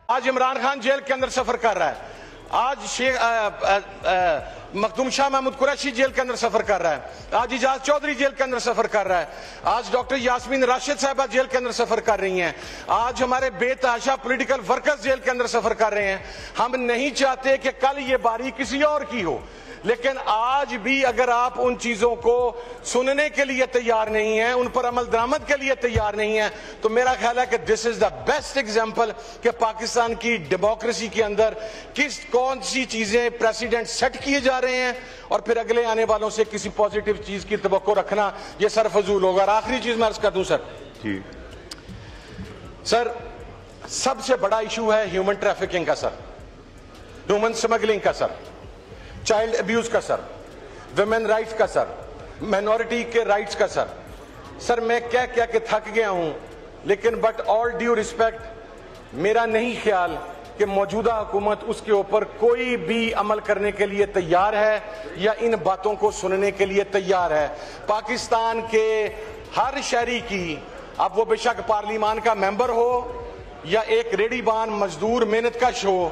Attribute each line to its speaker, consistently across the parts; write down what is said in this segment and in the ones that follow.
Speaker 1: आज इमरान खान जेल के अंदर सफर कर रहा है, आज शेख मखदूम शाह महमूद कुरैशी जेल के अंदर सफर कर रहा है, आज इजाज चौधरी जेल के अंदर सफर कर रहा है, आज डॉक्टर यास्मीन राशिद साहबा जेल के अंदर सफर कर रही हैं, आज हमारे बेतहाशा पॉलिटिकल वर्कर्स जेल के अंदर सफर कर रहे हैं। हम नहीं चाहते कि कल ये बारी किसी और की हो, लेकिन आज भी अगर आप उन चीजों को सुनने के लिए तैयार नहीं हैं, उन पर अमल दरामद के लिए तैयार नहीं हैं, तो मेरा ख्याल है कि this is the best example कि पाकिस्तान की डेमोक्रेसी के अंदर कौन सी चीजें प्रेसिडेंट सेट किए जा रहे हैं और फिर अगले आने वालों से किसी पॉजिटिव चीज की तवक्को रखना यह सरफजूल होगा। और आखिरी चीज मैं अर्ज कर दूं सर, सबसे बड़ा इशू है ह्यूमन ट्रैफिकिंग का सर, ह्यूमन स्मगलिंग का सर, चाइल्ड अब्यूज का सर, वुमेन राइट्स का सर, माइनॉरिटी के राइट्स का सर मैं कह के थक गया हूं, लेकिन बट ऑल ड्यू रिस्पेक्ट मेरा नहीं ख्याल कि मौजूदा हुकूमत उसके ऊपर कोई भी अमल करने के लिए तैयार है या इन बातों को सुनने के लिए तैयार है। पाकिस्तान के हर शहरी की, अब वो बेशक पार्लियामान का मेंबर हो या एक रेडीबान मजदूर मेहनत कश हो,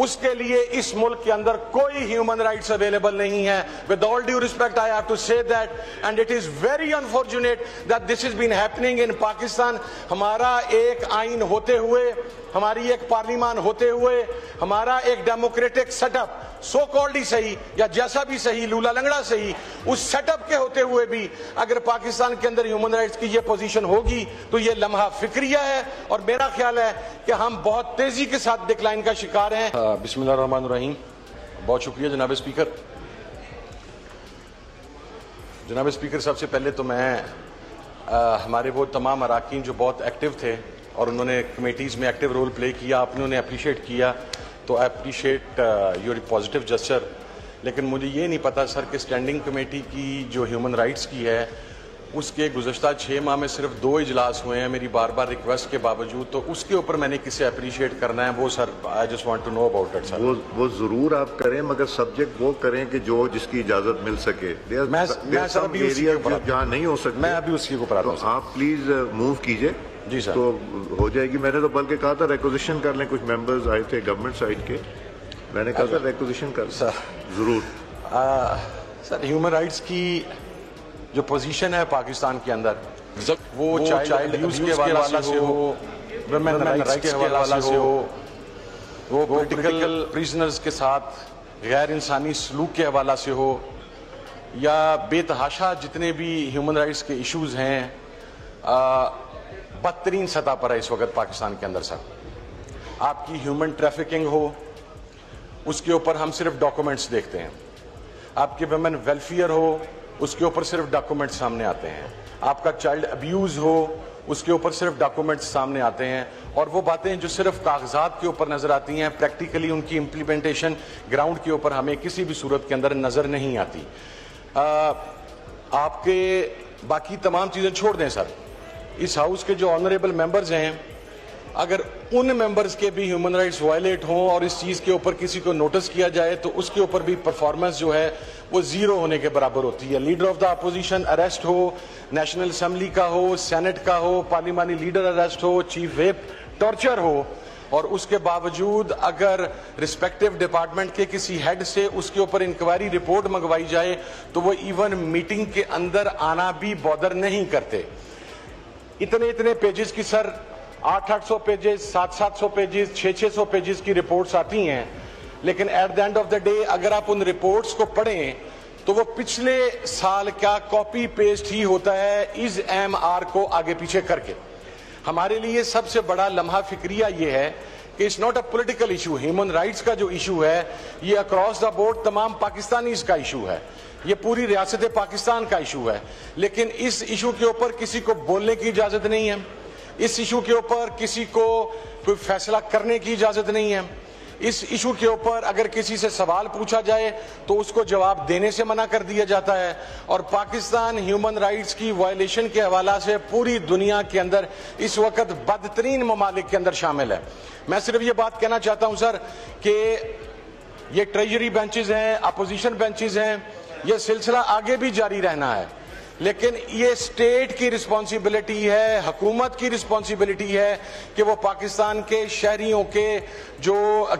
Speaker 1: उसके लिए इस मुल्क के अंदर कोई ह्यूमन राइट्स अवेलेबल नहीं है। With all due respect I have to say that and it is very unfortunate that this is been happening in Pakistan. हमारा एक आइन होते हुए, हमारी एक पार्लियामान होते हुए, हमारा एक डेमोक्रेटिक सेटअप सो कॉल्ड ही सही या जैसा भी सही, लूला लंगड़ा सही, उस सेटअप के होते हुए भी अगर पाकिस्तान के अंदर ह्यूमन राइट्स की ये पोजीशन होगी तो ये लम्हा फिक्रिया है और मेरा ख्याल है कि हम बहुत तेजी के साथ डिक्लाइन का शिकार हैं। बिस्मिल्लाहिर्रहमानिर्रहीम। बहुत शुक्रिया जनाब स्पीकर। जनाब स्पीकर, सबसे पहले तो मैं हमारे वो तमाम अराकीन जो बहुत एक्टिव थे और उन्होंने कमेटीज़ में एक्टिव रोल प्ले किया, आपने उन्हें अप्रिशिएट किया, तो I appreciate your positive gesture. लेकिन मुझे ये नहीं पता सर कि स्टैंडिंग कमेटी की जो ह्यूमन राइट्स की है उसके गुज़श्ता 6 माह में सिर्फ 2 इजलास हुए हैं मेरी बार बार रिक्वेस्ट के बावजूद, तो उसके ऊपर मैंने किसे अप्रिशिएट करना है वो sir I just want to know about it sir. वो जरूर आप करें, मगर सब्जेक्ट वो करें कि जो जिसकी इजाजत मिल सके। मैं सर अभी जहाँ नहीं हो सकता, मैं अभी उसकी ऊपर आता हूं। आप प्लीज मूव कीजिए जी सर, तो हो जाएगी। मैंने तो बल्कि कहा था रिक्वेजिशन कर लें, कुछ मेंबर्स आए थे गवर्नमेंट साइड के, मैंने कहा था रिक्वेजिशन कर सर जरूर। सर ह्यूमन राइट्स की जो पोजीशन है पाकिस्तान के अंदर, वो चाइल्ड अब्यूज के हवाले से हो, वुमेन राइट्स के हवाले से हो, वो पॉलिटिकल प्रिजनर्स के साथ गैर इंसानी सलूक के हवाले से हो, या बेतहाशा जितने भी ह्यूमन राइट्स के इश्यूज हैं बदतरीन सतह पर है इस वक्त पाकिस्तान के अंदर सर। आपकी ह्यूमन ट्रैफिकिंग हो, उसके ऊपर हम सिर्फ डॉक्यूमेंट्स देखते हैं। आपके वुमेन वेलफेयर हो, उसके ऊपर सिर्फ डॉक्यूमेंट्स सामने आते हैं। आपका चाइल्ड अब्यूज हो, उसके ऊपर सिर्फ डॉक्यूमेंट्स सामने आते हैं, और वो बातें जो सिर्फ कागजात के ऊपर नजर आती हैं, प्रैक्टिकली उनकी इम्प्लीमेंटेशन ग्राउंड के ऊपर हमें किसी भी सूरत के अंदर नजर नहीं आती। आपके बाकी तमाम चीजें छोड़ दें सर, इस हाउस के जो ऑनरेबल मेंबर्स हैं, अगर उन मेंबर्स के भी ह्यूमन राइट्स वायलेट हों और इस चीज़ के ऊपर किसी को नोटिस किया जाए तो उसके ऊपर भी परफॉर्मेंस जो है वो जीरो होने के बराबर होती है। Leader of the opposition arrest हो, नेशनल असेंबली का हो, सेनेट का हो, पार्लियामानी लीडर अरेस्ट हो, चीफ व्हिप टॉर्चर हो, और उसके बावजूद अगर रिस्पेक्टिव डिपार्टमेंट के किसी हेड से उसके ऊपर इंक्वायरी रिपोर्ट मंगवाई जाए तो वो इवन मीटिंग के अंदर आना भी बॉदर नहीं करते। इतने पेजेस की सर 800 पेजेस, 700 पेजेस, 600 पेजेस की रिपोर्ट्स आती हैं, लेकिन at the end of the day अगर आप उन रिपोर्ट्स को पढ़ें तो वो पिछले साल का कॉपी पेस्ट ही होता है इस एमआर को आगे पीछे करके। हमारे लिए सबसे बड़ा लम्हा फिक्रिया ये है कि it's not a political issue. Human rights का जो इशू है ये अक्रॉस द बोर्ड तमाम पाकिस्तानीज का इशू है, ये पूरी रियासत पाकिस्तान का इशू है, लेकिन इस इशू के ऊपर किसी को बोलने की इजाजत नहीं है, इस इशू के ऊपर किसी को कोई फैसला करने की इजाजत नहीं है। इस इशू के ऊपर अगर किसी से सवाल पूछा जाए तो उसको जवाब देने से मना कर दिया जाता है, और पाकिस्तान ह्यूमन राइट्स की वायलेशन के हवाला से पूरी दुनिया के अंदर इस वक्त बदतरीन ममालिक के अंदर शामिल है। मैं सिर्फ ये बात कहना चाहता हूं सर कि ये ट्रेजरी बेंचेस हैं, अपोजिशन बेंचेस हैं, ये सिलसिला आगे भी जारी रहना है। लेकिन ये स्टेट की रिस्पॉन्सिबिलिटी है, हुकूमत की रिस्पॉन्सिबिलिटी है कि वो पाकिस्तान के शहरियों के जो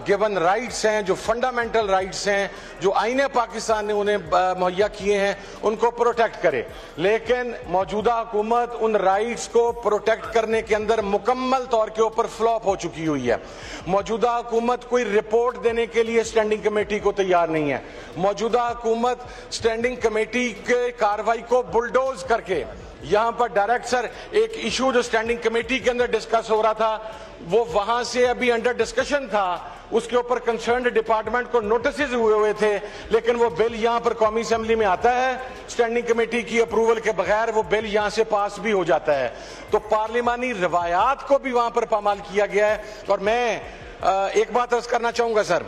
Speaker 1: गिवन राइट्स हैं, जो फंडामेंटल राइट्स हैं, जो आईने पाकिस्तान ने उन्हें मुहैया किए हैं, उनको प्रोटेक्ट करे। लेकिन मौजूदा हुकूमत उन राइट्स को प्रोटेक्ट करने के अंदर मुकम्मल तौर के ऊपर फ्लॉप हो चुकी हुई है। मौजूदा हुकूमत कोई रिपोर्ट देने के लिए स्टैंडिंग कमेटी को तैयार नहीं है। मौजूदा हुकूमत स्टैंडिंग कमेटी के कार्रवाई को बुलडोज करके यहां पर डायरेक्ट सर एक इशू जो स्टैंडिंग कमेटी के अंदर डिस्कस हो रहा था वो वहां से अभी अंडर डिस्कशन था, उसके ऊपर कंसर्न्ड डिपार्टमेंट को नोटिस हुए थे, लेकिन वो बिल यहां पर कौमी असेंबली में आता है, स्टैंडिंग कमेटी की अप्रूवल के बगैर वो बिल यहां से पास भी हो जाता है। तो पार्लिमानी रवायात को भी वहां पर पामाल किया गया है। और मैं एक बात अर्ज करना चाहूंगा सर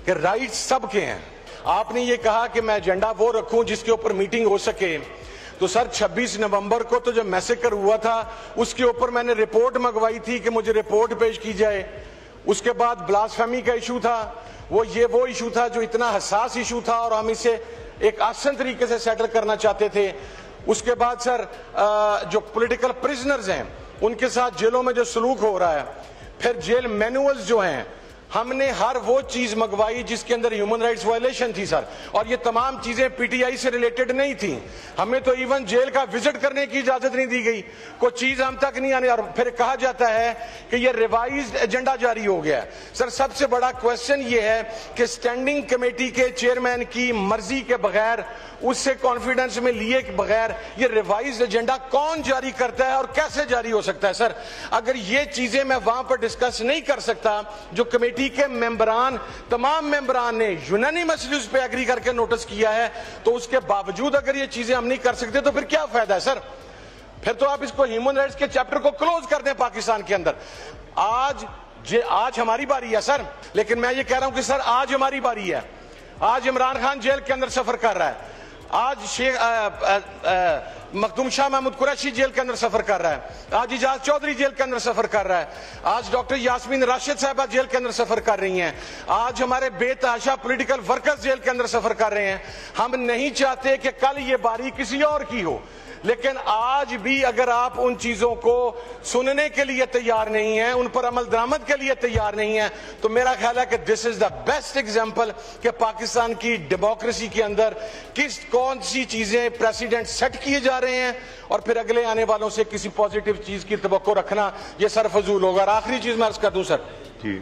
Speaker 1: कि राइट्स सबके हैं। आपने ये कहा कि मैं एजेंडा वो रखूं जिसके ऊपर मीटिंग हो सके, तो सर 26 नवंबर को तो जब मैसेकर हुआ था उसके ऊपर मैंने रिपोर्ट मंगवाई थी कि मुझे रिपोर्ट पेश की जाए। उसके बाद ब्लास्फेमी का इशू था, वो इशू था जो इतना हसास इशू था और हम इसे एक आसान तरीके से सेटल करना चाहते थे। उसके बाद सर जो पॉलिटिकल प्रिजनर्स हैं उनके साथ जेलों में जो सलूक हो रहा है, फिर जेल मैनुअल्स जो हैं, हमने हर वो चीज मंगवाई जिसके अंदर ह्यूमन राइट्स वायलेशन थी सर, और ये तमाम चीजें पीटीआई से रिलेटेड नहीं थी। हमें तो इवन जेल का विजिट करने की इजाजत नहीं दी गई, कोई चीज हम तक नहीं आने। और फिर कहा जाता है कि ये रिवाइज्ड एजेंडा जारी हो गया। सर सबसे बड़ा क्वेश्चन ये है कि स्टैंडिंग कमेटी के चेयरमैन की मर्जी के बगैर, उससे कॉन्फिडेंस में लिए के बगैर ये रिवाइज्ड एजेंडा कौन जारी करता है और कैसे जारी हो सकता है? सर अगर ये चीजें मैं वहां पर डिस्कस नहीं कर सकता, जो कमेटी के मेंबरान, तमाम मेंबरान ने यूनानिमसली उस पे एग्री करके नोटिस किया है, तो उसके बावजूद अगर ये चीजें हम नहीं कर सकते तो फिर क्या फायदा है सर? फिर तो आप इसको ह्यूमन राइट्स के चैप्टर को क्लोज कर दें पाकिस्तान के अंदर। आज हमारी बारी है सर, लेकिन मैं ये कह रहा हूं कि सर आज हमारी बारी है। आज इमरान खान जेल के अंदर सफर कर रहा है, आज मखदूम शाह महमूद कुरैशी जेल के अंदर सफर कर रहा है, आज इजाज चौधरी जेल के अंदर सफर कर रहा है, आज डॉक्टर यास्मीन राशिद साहबा जेल के अंदर सफर कर रही हैं, आज हमारे बेतहाशा पॉलिटिकल वर्कर्स जेल के अंदर सफर कर रहे हैं। हम नहीं चाहते कि कल ये बारी किसी और की हो, लेकिन आज भी अगर आप उन चीजों को सुनने के लिए तैयार नहीं है, उन पर अमल दरामद के लिए तैयार नहीं है, तो मेरा ख्याल है कि this is the best example कि पाकिस्तान की डेमोक्रेसी के अंदर कौन सी चीजें प्रेसिडेंट सेट किए जा रहे हैं और फिर अगले आने वालों से किसी पॉजिटिव चीज की तवक्को रखना यह सरफजूल होगा। और आखिरी चीज मैं अर्ज कर दूं सर जी,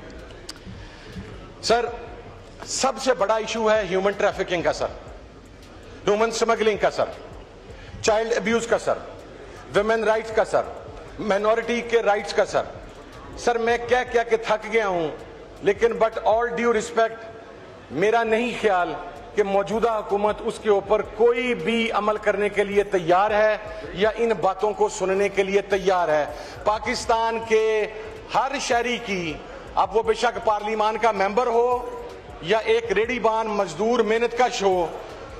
Speaker 1: सर सबसे बड़ा इशू है ह्यूमन ट्रैफिकिंग का सर, ह्यूमन स्मगलिंग का सर, चाइल्ड अब्यूज का सर, विमेन राइट्स का सर, माइनॉरिटी के राइट्स का सर। सर मैं क्या क्या के थक गया हूं, लेकिन बट ऑल ड्यू रिस्पेक्ट मेरा नहीं ख्याल कि मौजूदा हुकूमत उसके ऊपर कोई भी अमल करने के लिए तैयार है या इन बातों को सुनने के लिए तैयार है। पाकिस्तान के हर शहरी की, अब वो बेशक पार्लियामान का मेंबर हो या एक रेडीबान मजदूर मेहनतकश हो,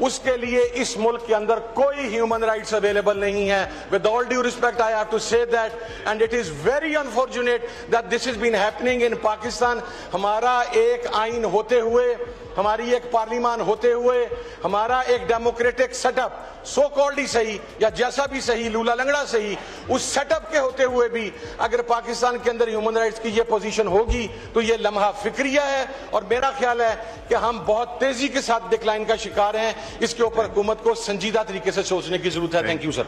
Speaker 1: उसके लिए इस मुल्क के अंदर कोई ह्यूमन राइट्स अवेलेबल नहीं है। With all due respect I have to say that, and it is very unfortunate that this is been happening in Pakistan. हमारा एक आइन होते हुए, हमारी एक पार्लियामान होते हुए, हमारा एक डेमोक्रेटिक सेटअप, सो कॉल्ड ही सही या जैसा भी सही, लूला लंगड़ा सही, उस सेटअप के होते हुए भी अगर पाकिस्तान के अंदर ह्यूमन राइट्स की ये पोजीशन होगी तो ये लम्हा फिक्रिया है। और मेरा ख्याल है कि हम बहुत तेजी के साथ डिक्लाइन का शिकार हैं। इसके ऊपर हुकूमत को संजीदा तरीके से सोचने की जरूरत है। Thank you sir.